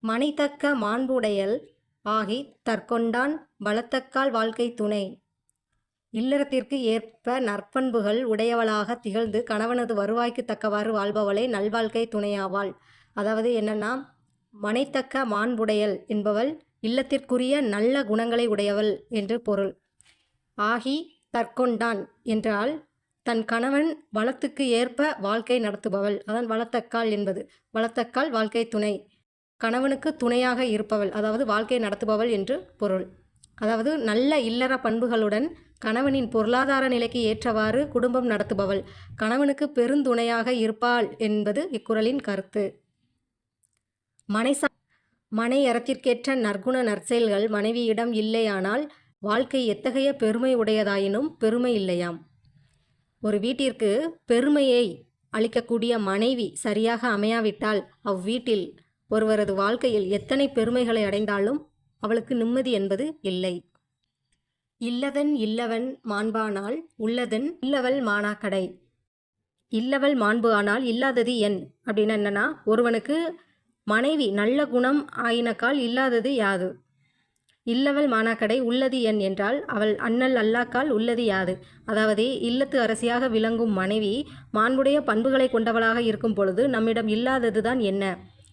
மனைத்தக்க மாண்புடையல் ஆகித் தற்கொண்டான் வளத்தக்கால் வாழ்க்கை துணை. இல்லறத்திற்கு ஏற்ப நற்பண்புகள் உடையவளாக திகழ்ந்து கணவனது வருவாய்க்கு தக்கவாறு வாழ்பவளே நல்வாழ்க்கை துணையாவாள். அதாவது என்னன்னா, மனைத்தக்க மாண்புடையல் என்பவள் இல்லத்திற்குரிய நல்ல குணங்களை உடையவள் என்று பொருள். ஆகி தற்கொண்டான் என்றால் தன் கணவன் வளத்துக்கு ஏற்ப வாழ்க்கை நடத்துபவள். அதான் வளத்தக்கால் என்பது. வளத்தக்கால் வாழ்க்கை துணை, கணவனுக்கு துணையாக இருப்பவள், அதாவது வாழ்க்கை நடத்துபவள் என்று பொருள். அதாவது நல்ல இல்லற பண்புகளுடன் கணவனின் பொருளாதார நிலைக்கு ஏற்றவாறு குடும்பம் நடத்துபவள், கணவனுக்கு பெருந்துணையாக இருப்பாள் என்பது இக்குறளின் கருத்து. மனையறத்திற்கேற்ற நற்குண நற்செயல்கள் மனைவியிடம் இல்லையானால் வாழ்க்கை எத்தகைய பெருமை உடையதாயினும் பெருமை இல்லையாம். ஒரு வீட்டிற்கு பெருமையை அளிக்கக்கூடிய மனைவி சரியாக அமையாவிட்டால் அவ்வீட்டில் ஒருவரது வாழ்க்கையில் எத்தனை பெருமைகளை அடைந்தாலும் அவளுக்கு நிம்மதி என்பது இல்லை. இல்லதன் இல்லவன் மாண்பானால் உள்ளதன் இல்லவள் மானாக்கடை. இல்லவள் மாண்பு ஆனால் இல்லாதது என் அப்படின்னு என்னன்னா, ஒருவனுக்கு மனைவி நல்ல குணம் ஆயினக்கால் இல்லாதது யாது? இல்லவள் மானாக்கடை உள்ளது என் என்றால் அவள் அண்ணல் அல்லாக்கால் உள்ளது யாது? அதாவது இல்லத்து அரசியாக விளங்கும் மனைவி மாண்புடைய பண்புகளை கொண்டவளாக இருக்கும் பொழுது நம்மிடம் இல்லாததுதான் என்ன?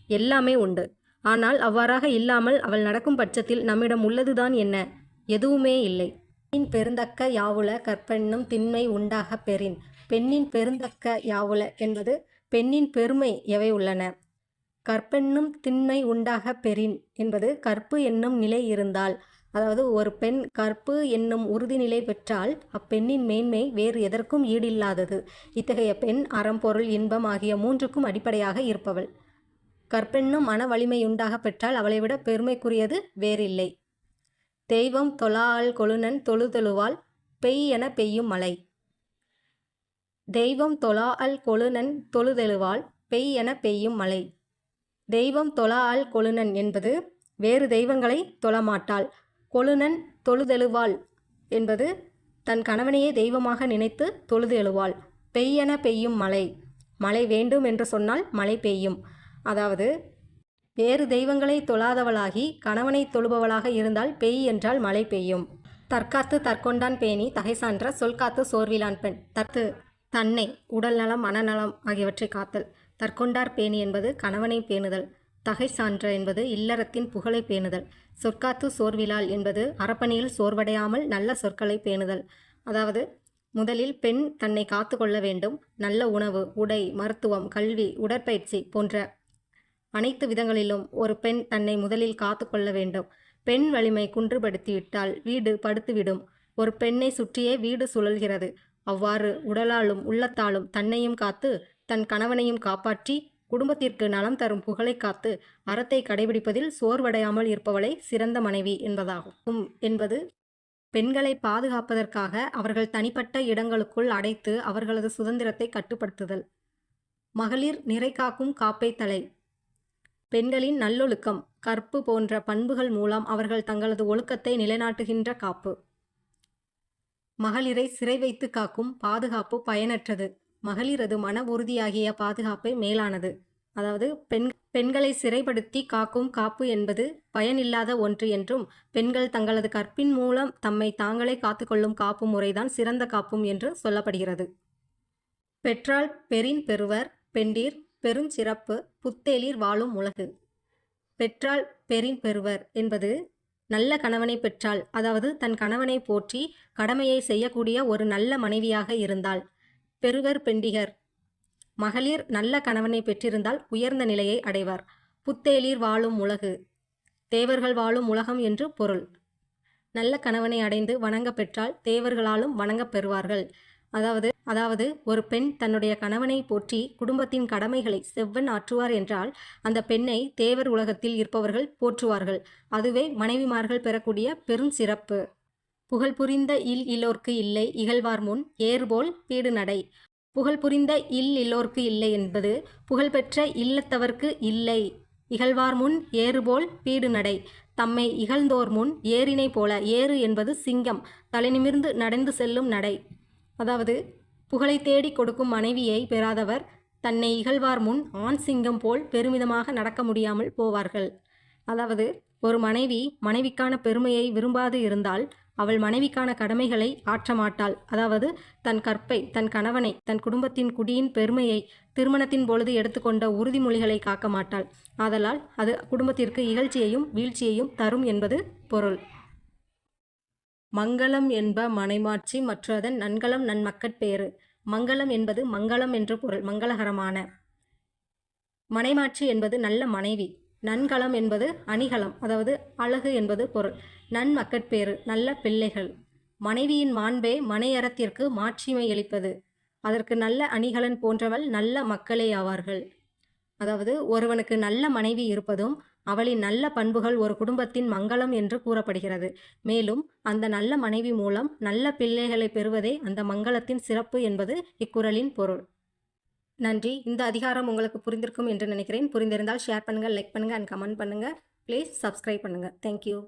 எல்லாமே உண்டு. ஆனால் அவ்வாறாக இல்லாமல் அவள் நடக்கும் பட்சத்தில் நம்மிடம் உள்ளதுதான் என்ன? எதுவுமே இல்லை. பெண்ணின் பெருந்தக்க யாவுல கற்பென்னும் திண்மை உண்டாக பெறின். பெண்ணின் பெருந்தக்க யாவுல என்பது பெண்ணின் பெருமை எவை உள்ளன? கற்பென்னும் திண்மை உண்டாக பெறின் என்பது கற்பு என்னும் நிலை இருந்தால், அதாவது ஒரு பெண் கற்பு என்னும் உறுதிநிலை பெற்றால் அப்பெண்ணின் மேன்மை வேறு எதற்கும் ஈடில்லாதது. இத்தகைய பெண் அறம் பொருள் இன்பம் ஆகிய மூன்றுக்கும் அடிப்படையாக இருப்பவள். கற்பென்னும் மன வலிமையுண்டாக பெற்றால் அவளை விட பெருமைக்குரியது வேறில்லை. தெய்வம் தொழாஅல் கொழுநன் தொழுதெழுவாள் பெய் என பெய்யும் மழை. தெய்வம் தொழாஅல் கொழுநன் தொழுதெழுவாள் பெய் என பெய்யும் மழை. தெய்வம் தொழாஅல் கொழுநன் என்பது வேறு தெய்வங்களை தொழமாட்டாள். கொழுநன் தொழுதெழுவாள் என்பது தன் கணவனையே தெய்வமாக நினைத்து தொழுது எழுவாள். பெய்யென பெய்யும் மழை. மழை வேண்டும் என்று சொன்னால் மழை பெய்யும். அதாவது வேறு தெய்வங்களை தொழாதவளாகி கணவனை தொழுபவளாக இருந்தால் பெய் என்றால் மழை பெய்யும். தற்காத்து தற்கொண்டான் பேணி தகை சான்ற சொல்காத்து சோர்விலான் பெண். தன்னை உடல் நலம் மனநலம் ஆகியவற்றை காத்தல். தற்கொண்டார் பேணி என்பது கணவனை பேணுதல். தகை சான்ற என்பது இல்லறத்தின் புகழை பேணுதல். சொற்காத்து சோர்விலாள் என்பது அறப்பணியில் சோர்வடையாமல் நல்ல சொற்களை பேணுதல். அதாவது முதலில் பெண் தன்னை காத்து கொள்ள வேண்டும். நல்ல உணவு, உடை, மருத்துவம், கல்வி, உடற்பயிற்சி போன்ற அனைத்து விதங்களிலும் ஒரு பெண் தன்னை முதலில் காத்து கொள்ள வேண்டும். பெண் வலிமை குன்றுபடுத்திவிட்டால் வீடு படுத்துவிடும். ஒரு பெண்ணை சுற்றியே வீடு சுழல்கிறது. அவ்வாறு உடலாலும் உள்ளத்தாலும் தன்னையும் காத்து தன் கணவனையும் காப்பாற்றி குடும்பத்திற்கு நலம் தரும் புகழை காத்து அறத்தை கடைபிடிப்பதில் சோர்வடையாமல் இருப்பவளை சிறந்த மனைவி என்பதாகும். என்பது பெண்களை பாதுகாப்பதற்காக அவர்கள் தனிப்பட்ட இடங்களுக்குள் அடைத்து அவர்களது சுதந்திரத்தை கட்டுப்படுத்துதல். மகளிர் நிறை காக்கும் காப்பை தலை. பெண்களின் நல்லொழுக்கம், கற்பு போன்ற பண்புகள் மூலம் அவர்கள் தங்களது ஒழுக்கத்தை நிலைநாட்டுகின்ற காப்பு. மகளிரை சிறை வைத்து காக்கும் பாதுகாப்பு பயனற்றது. மகளிரது மன உறுதியாகிய பாதுகாப்பை மேலானது. அதாவது பெண்களை சிறைப்படுத்தி காக்கும் காப்பு என்பது பயனில்லாத ஒன்று என்றும், பெண்கள் தங்களது கற்பின் மூலம் தம்மை தாங்களே காத்துக்கொள்ளும் காப்பு முறைதான் சிறந்த காப்பும் என்று சொல்லப்படுகிறது. பெற்றால் பெறின் பெறுவர் பெண்டீர் பெருஞ்சிறப்பு புத்தேளிர் வாழும் உலகு. பெற்றால் பெறின் பெறுவர் என்பது நல்ல கணவனை பெற்றால், அதாவது தன் கணவனை போற்றி கடமையை செய்யக்கூடிய ஒரு நல்ல மனைவியாக இருந்தால். பெறுவர் பெண்டிகர், மகளிர் நல்ல கணவனை பெற்றிருந்தால் உயர்ந்த நிலையை அடைவார். புத்தேளிர் வாழும் உலகு, தேவர்கள் வாழும் உலகம் என்று பொருள். நல்ல கணவனை அடைந்து வணங்க பெற்றால் தேவர்களாலும் வணங்கப் பெறுவார்கள். அதாவது ஒரு பெண் தன்னுடைய கணவனை போற்றி குடும்பத்தின் கடமைகளை செவ்வன் ஆற்றுவார் என்றால் அந்த பெண்ணை தேவர் உலகத்தில் இருப்பவர்கள் போற்றுவார்கள். அதுவே மனைவிமார்கள் பெறக்கூடிய பெருஞ்சிறப்பு. புகழ் புரிந்த இல்லோர்க்கு இல்லை இகழ்வார் முன் ஏறுபோல் பீடு நடை. புகழ் புரிந்த இல்லோர்க்கு இல்லை என்பது புகழ்பெற்ற இல்லத்தவர்க்கு இல்லை. இகழ்வார் முன் ஏறுபோல் பீடு நடை. தம்மை இகழ்ந்தோர் முன் ஏரினை போல. ஏறு என்பது சிங்கம், தலைநிமிர்ந்து நடந்து செல்லும் நடை. அதாவது புகழை தேடி கொடுக்கும் மனைவியை பெறாதவர் தன்னை இகழ்வார் முன் ஆண் சிங்கம் போல் பெருமிதமாக நடக்க முடியாமல் போவார்கள். அதாவது ஒரு மனைவிக்கான பெருமையை விரும்பாது இருந்தால் அவள் மனைவிக்கான கடமைகளை ஆற்ற மாட்டாள். அதாவது தன் கணவனை, தன் குடும்பத்தின் குடியின் பெருமையை திருமணத்தின் பொழுது எடுத்துக்கொண்ட உறுதிமொழிகளை காக்க மாட்டாள். ஆதலால் அது குடும்பத்திற்கு இகழ்ச்சியையும் வீழ்ச்சியையும் தரும் என்பது பொருள். மங்களம் என்ப மனைமாட்சி மற்றதன் நன்கலம் நன்மக்கட்பேறு. மங்களம் என்பது மங்களம் என்று பொருள், மங்களகரமான. மனைமாட்சி என்பது நல்ல மனைவி. நன்கலம் என்பது அணிகலம், அதாவது அழகு என்பது பொருள். நன்மக்கட்பேறு நல்ல பிள்ளைகள். மனைவியின் மாண்பே மனையறத்திற்கு மாட்சிமை அளிப்பது. அதற்கு நல்ல அணிகலன் போன்றவள் நல்ல மக்களே ஆவார்கள். அதாவது ஒருவனுக்கு நல்ல மனைவி இருப்பதும் அவளின் நல்ல பண்புகள் ஒரு குடும்பத்தின் மங்களம் என்று கூறப்படுகிறது. மேலும் அந்த நல்ல மனைவி மூலம் நல்ல பிள்ளைகளை பெறுவதே அந்த மங்களத்தின் சிறப்பு என்பது இக்குறளின் பொருள். நன்றி. இந்த அதிகாரம் உங்களுக்கு புரிந்திருக்கும் என்று நினைக்கிறேன். புரிந்திருந்தால் ஷேர் பண்ணுங்கள், லைக் பண்ணுங்கள் அண்ட் கமெண்ட் பண்ணுங்கள். ப்ளீஸ் சப்ஸ்கிரைப் பண்ணுங்கள். தேங்க்யூ.